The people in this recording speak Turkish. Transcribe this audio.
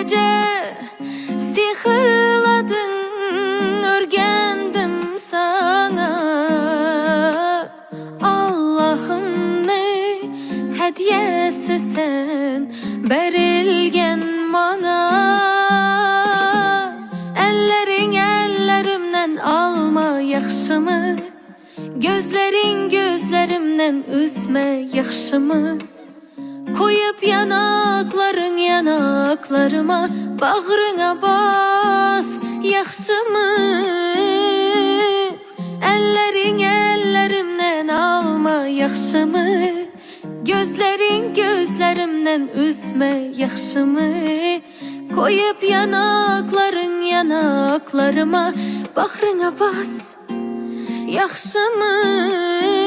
gece sihirladın, örgendim sana. Allah'ım ne hediyesi sen berilgen bana. Ellerin ellerimden alma yaxşımı, gözlerin gözlerimden üzme yaxşımı. Koyup yanakların yanaklarıma, bağrına bas yaxşımı. Ellerin ellerimden alma yaxşımı, gözlerin gözlerimden üzme yaxşımı. Koyup yanakların yanaklarıma, bağrına bas yaxşımı.